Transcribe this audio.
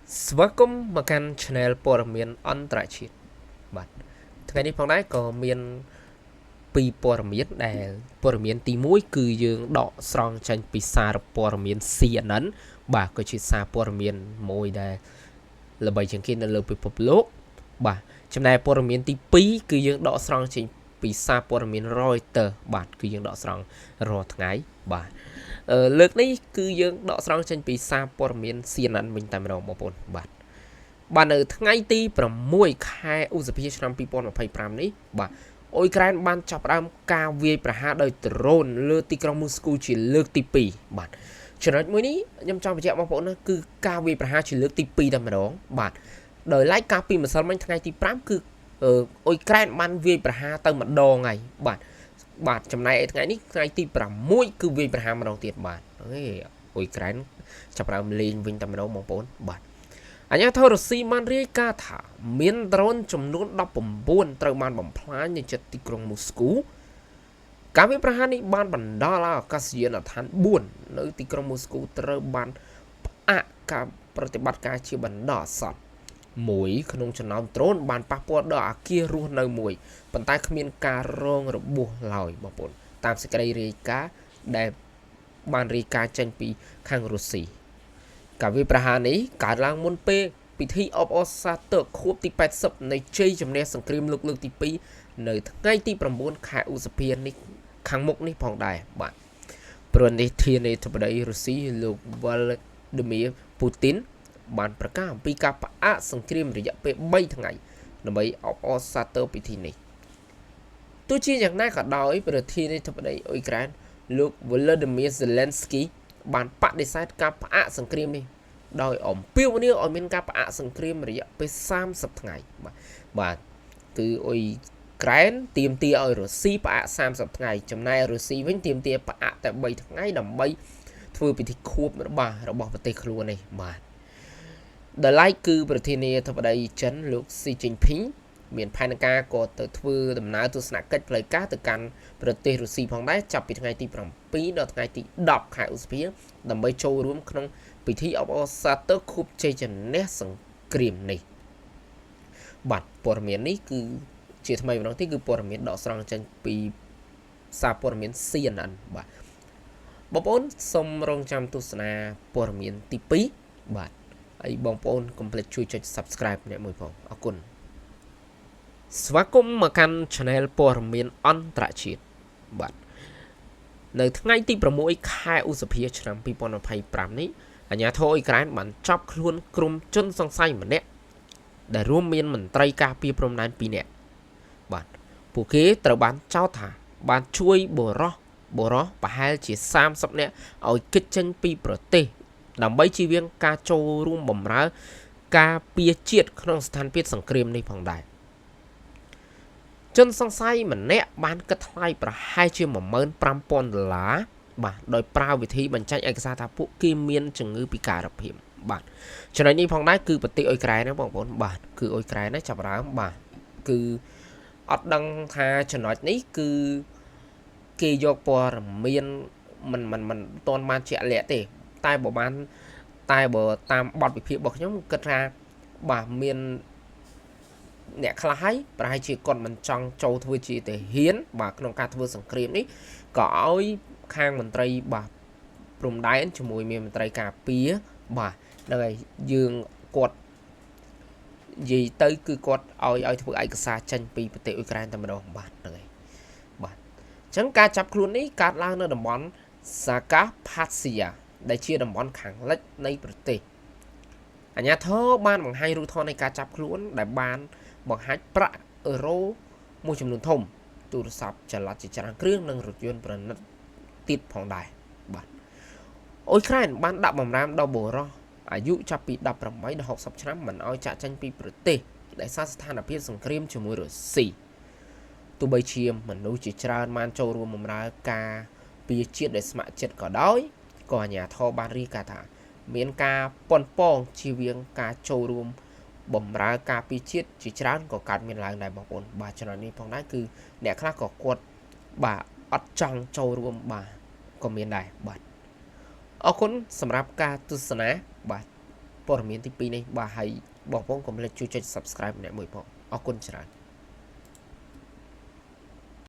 Swakum makan channel Pormian on Trachit. But Tiny Pondai có miền pi Pormianដែលព័ត៌មានទី1គឺយើងដកស្រង់ចេញពីសារព័ត៌មាន CNN បាទក៏ជាសារព័ត៌មានមួយដែលល្បីជាងគេនៅលើពិភពលោកបាទចំណែកព័ត៌មានទី2គឺយើងដកស្រង់ចេញពីសារព័ត៌មាន Reuters បាទគឺយើងដកស្រង់រាល់ថ្ងៃបាទលើកនេះគឺយើងដកស្រង់ចេញពីសារព័ត៌មាន CNN វិញតែម្ដងបងប្អូនបាទនៅថ្ងៃទី6ខែឧសភាឆ្នាំ2025នេះបាទអ៊ុយក្រែនបានចាប់ផ្ដើមការវាយប្រហារដោយដ្រូនលើទីក្រុងមូស្គូជាលើកទី2បាទចំណុចមួយនេះខ្ញុំចង់បញ្ជាក់បងប្អូនណាគឺការវាយប្រហារជាលើកទី2តែម្ដងបាទដោយឡែកការពីម្សិលមិញថ្ងៃទី5គឺអ៊ុយក្រែនបានវាយប្រហារទៅម្ដងហើយបាទចំណែកថ្ងៃនេះថ្ងៃទី6គឺវាយប្រហារម្ដងទៀតបាទអ៊ុយក្រែនចាប់ផ្ដើមលេងវិញតែម្ដងបងប្អូនបាទអាញាធររុស្ស៊ីបានរាយការណ៍ថាមានដ្រូនចំនួន19ត្រូវបានបំផ្លាញនៅជិតទីក្រុងមូស្គូការវាយប្រហារនេះបានបណ្ដាលឲ្យអាកាសយានដ្ឋាន4នៅទីក្រុងមូស្គូត្រូវបានផ្អាកការប្រតិបត្តិការជាបណ្ដោះអាសន្នមួយក្នុងចំណោមដ្រូនបានប៉ះពាល់ដល់អគាររស់នៅមួយប៉ុន្តែគ្មានការរងរបួសឡើយបងប្អូនតាមសេចក្តីរាយការណ៍ដែលបានរាយការណ៍ចេញពីខាងរុស្ស៊ីការវាយប្រហារនេះកើតឡើងមុនពេលពិធីអបអរសាទរខួបទី80នៃជ័យជំនះសង្គ្រាមលោកលើកទី2នៅថ្ងៃទី9ខែឧសភានេះខាងមុខនេះផងដែរបាទប្រធានាធិបតីរុស្ស៊ីលោក Vladimir Putin បានប្រកាសអំពីការផ្អាកសង្គ្រាមរយៈពេល3ថ្ងៃដើម្បីអបអរសាទរពិធីនេះទោះជាយ៉ាងណាក៏ដោយប្រធានាធិបតីអ៊ុយក្រែនលោក Volodymyr Zelensky បានបដិសេធការផ្អាកសង្គ្រាមនេះដោយអំពាវនាវឲ្យមានការផ្អាកសង្គ្រាមរយៈពេល30ថ្ងៃបាទគឺអ៊ុយក្រែនទាមទារឲ្យរុស្ស៊ីផ្អាក30ថ្ងៃចំណែករុស្ស៊ីវិញទាមទារផ្អាកតែ3ថ្ងៃដើម្បីធ្វើពិធីខួបរបស់ប្រទេសខ្លួននេះបាទដល់ឡែកគឺប្រធានាធិបតីចិនលោកស៊ីជីនភីងមានផែនការក៏ទៅធ្វើដំណើរទស្សនកិច្ចផ្លូវការទៅកាន់ប្រទេសរុស្ស៊ីផងដែរចាប់ពីថ្ងៃទី7ដល់ថ្ងៃទី10ខែឧសភាដើម្បីចូលរួមក្នុងពិធីអបអរសាទរខួបជ័យជំនះសង្គ្រាមនេះបាទព័ត៌មាននេះគឺជាថ្មីម្ដងទៀតគឺព័ត៌មានដកស្រង់ចេញពីសារព័ត៌មាន CNN បាទបងប្អូនសូមរងចាំទស្សនាព័ត៌មានទី2បាទហើយបងប្អូនកុំភ្លេចជួយចុច Subscribe អ្នកមួយផងអរគុណស្វាគមន៍មកកាន់ Channel ព័ត៌មានអន្តរជាតិបាទនៅថ្ងៃទី6ខែឧសភាឆ្នាំ2025នេះអាញាធរអ៊ុយក្រែនបានចាប់ខ្លួនក្រុមជនសង្ស័យម្នាក់ដែលរួមមានមន្ត្រីការពារព្រំដែន2នាក់បាទពួកគេត្រូវបានចោទថាបានជួយបុរសប្រហែលជា30នាក់ឲ្យគេចចេញពីប្រទេសដើម្បីជៀសវាងការចូលរួមបម្រើការពារជាតិក្នុងស្ថានភាពសង្គ្រាមនេះផងដែរជនសង្ស័យម្នាក់បានគិតថ្លៃប្រហែលជា$15,000បាទដោយប្រើវិធីបញ្ចេញឯកសារថាពួកគេមានជំងឺពិការភាពបាទចំណុចនេះផងដែរគឺប្រទេសអ៊ុយក្រែនណាបងប្អូនបាទគឺអ៊ុយក្រែនណាចាប់ដើមបាទគឺអត់ដឹងថាចំណុចនេះគឺគេយកព័ត៌មានមិនទាន់បានជាក់លាក់ទេតែបើតាមបទវិភាគរបស់ខ្ញុំគិតថាបាទមានអ្នកខ្លះហើយប្រហែលជាគាត់មិនចង់ចូលធ្វើជាទាហានបាទក្នុងការធ្វើសង្គ្រាមនេះក៏ឲ្យខាងមន្ត្រីបាទព្រំដែនជាមួយមានមន្ត្រីការពារបាទហ្នឹងហើយយើងគាត់និយាយទៅគឺគាត់ឲ្យធ្វើឯកសារចេញពីប្រទេសអ៊ុយក្រែនតែម្ដងបាទហ្នឹងហើយបាទអញ្ចឹងការចាប់ខ្លួននេះកើតឡើងនៅតំបន់ Zakarpatsia ដែលជាតំបន់ខាងលិចនៃប្រទេសអាញាធរបានបង្ហាញរូបថតនៃការចាប់ខ្លួនដែលបានបង្ហាញប្រាក់អឺរ៉ូមួយចំនួនធំទូរស័ព្ទចល័តជាច្រើនគ្រឿងនិងរថយន្តប្រណិតទៀតផងដែរបាទអ៊ុយក្រែនបានដាក់បំរាមដល់បុរសអាយុចាប់ពី18ដល់60ឆ្នាំមិនឲ្យចាក់ចេញពីប្រទេសដែលសារស្ថានភាពសង្គ្រាមជាមួយរុស្ស៊ីទោះបីជាមនុស្សជាច្រើនបានចូលរួមបម្រើការពារជាតិដោយស្ម័គ្រចិត្តក៏ដោយក៏អាជ្ញាធរបានរាយការណ៍ថាមានការប៉ុនប៉ងជៀសវាងការចូលរួមបម្រើការពារជាតិជាច្រើនក៏កើតមានឡើងដែរបងប្អូនបាទចំណុចនេះផងដែរគឺអ្នកខ្លះក៏គាត់បាទអត់ចង់ចូលរួមបាទក៏មានដែរបាទអរគុណសម្រាប់ការទស្សនាបាទ ព័ត៌មានទី2នេះបាទហើយបងប្អូនកុំភ្លេចជួយចុច Subscribe ម្នាក់មួយផងអរគុណច្រើន